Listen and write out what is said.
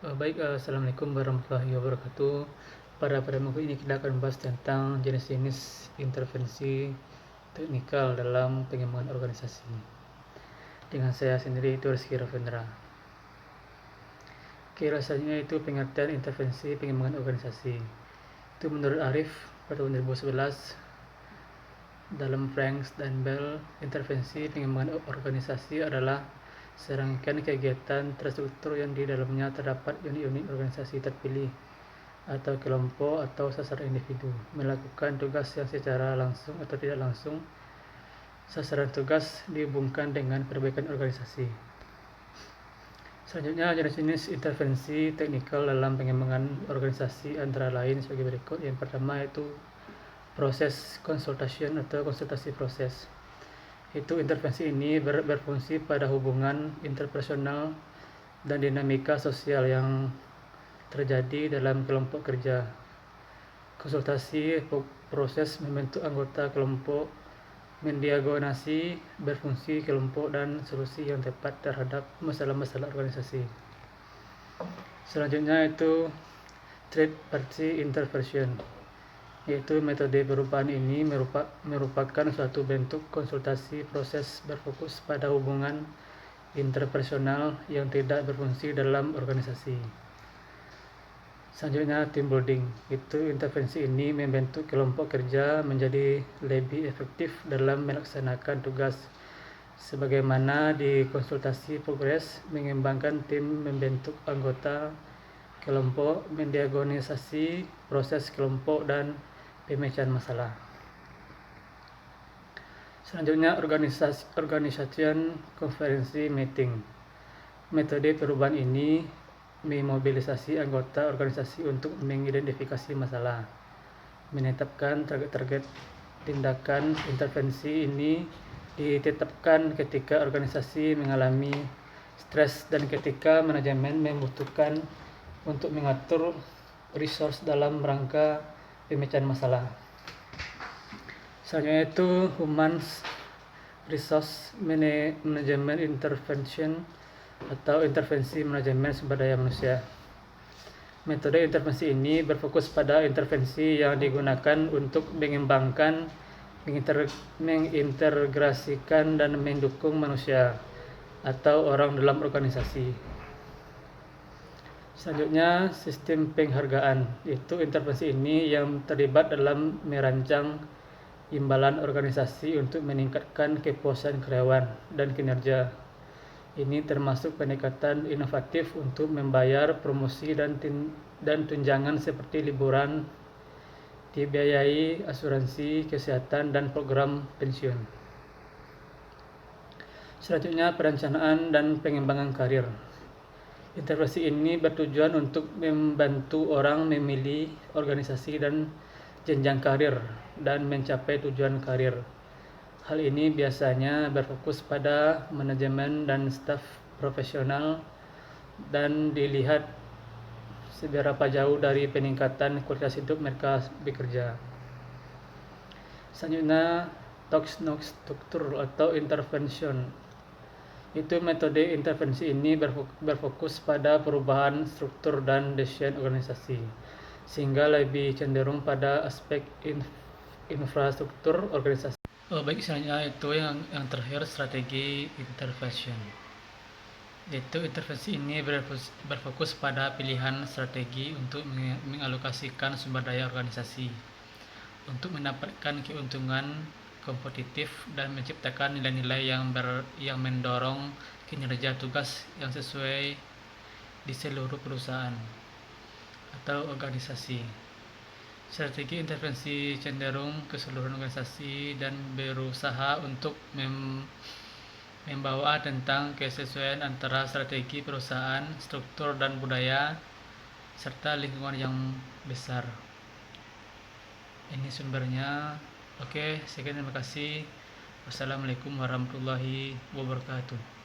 Assalamualaikum warahmatullahi wabarakatuh. Pada minggu ini kita akan membahas tentang jenis-jenis intervensi teknikal dalam pengembangan organisasi. Dengan saya sendiri itu Rizky Ravendra. Rasanya itu pengertian intervensi pengembangan organisasi. Itu menurut Arif pada tahun 2011 dalam Franks dan Bell, intervensi pengembangan organisasi adalah serangkaian kegiatan terstruktur yang di dalamnya terdapat unit-unit organisasi terpilih atau kelompok atau sasaran individu melakukan tugas yang secara langsung atau tidak langsung. Sasaran tugas dihubungkan dengan perbaikan organisasi. Selanjutnya, jenis-jenis intervensi teknikal dalam pengembangan organisasi antara lain sebagai berikut. Yang pertama yaitu proses consultation atau konsultasi proses. Itu intervensi ini berfungsi pada hubungan interpersonal dan dinamika sosial yang terjadi dalam kelompok kerja. Konsultasi proses membentuk anggota kelompok, mendiagnosis berfungsi kelompok dan solusi yang tepat terhadap masalah-masalah organisasi. Selanjutnya itu third party intervention, yaitu metode perubahan ini merupakan suatu bentuk konsultasi proses berfokus pada hubungan interpersonal yang tidak berfungsi dalam organisasi. Selanjutnya team building, itu intervensi ini membentuk kelompok kerja menjadi lebih efektif dalam melaksanakan tugas, sebagaimana di konsultasi progres mengembangkan tim, membentuk anggota kelompok, mendiagnosisi proses kelompok dan pemecahan masalah. Selanjutnya organization konferensi meeting. Metode perubahan ini memobilisasi anggota organisasi untuk mengidentifikasi masalah, menetapkan target-target tindakan. Intervensi ini ditetapkan ketika organisasi mengalami stres dan ketika manajemen membutuhkan untuk mengatur resource dalam rangka pemecahan masalah. Selanjutnya itu human resource management intervention atau intervensi manajemen sumber daya manusia. Metode intervensi ini berfokus pada intervensi yang digunakan untuk mengembangkan, mengintegrasikan dan mendukung manusia atau orang dalam organisasi. Selanjutnya sistem penghargaan, yaitu intervensi ini yang terlibat dalam merancang imbalan organisasi untuk meningkatkan kepuasan karyawan dan kinerja. Ini termasuk pendekatan inovatif untuk membayar promosi dan tunjangan seperti liburan, dibiayai asuransi kesehatan dan program pensiun. Selanjutnya perencanaan dan pengembangan karir. Intervensi ini bertujuan untuk membantu orang memilih organisasi dan jenjang karir dan mencapai tujuan karir. Hal ini biasanya berfokus pada manajemen dan staf profesional dan dilihat seberapa jauh dari peningkatan kualitas hidup mereka bekerja. Selanjutnya Touch-Knock struktur atau intervention. Itu metode intervensi ini berfokus pada perubahan struktur dan desain organisasi, sehingga lebih cenderung pada aspek infrastruktur organisasi. Selanjutnya itu yang terakhir strategi intervention. Yaitu intervensi ini berfokus pada pilihan strategi untuk mengalokasikan sumber daya organisasi untuk mendapatkan keuntungan kompetitif dan menciptakan nilai-nilai yang mendorong kinerja tugas yang sesuai di seluruh perusahaan atau organisasi. Strategi intervensi cenderung keseluruhan organisasi dan berusaha untuk membawa tentang kesesuaian antara strategi perusahaan, struktur dan budaya, serta lingkungan yang besar. Ini sumbernya. Oke, sekian, terima kasih. Wassalamualaikum warahmatullahi wabarakatuh.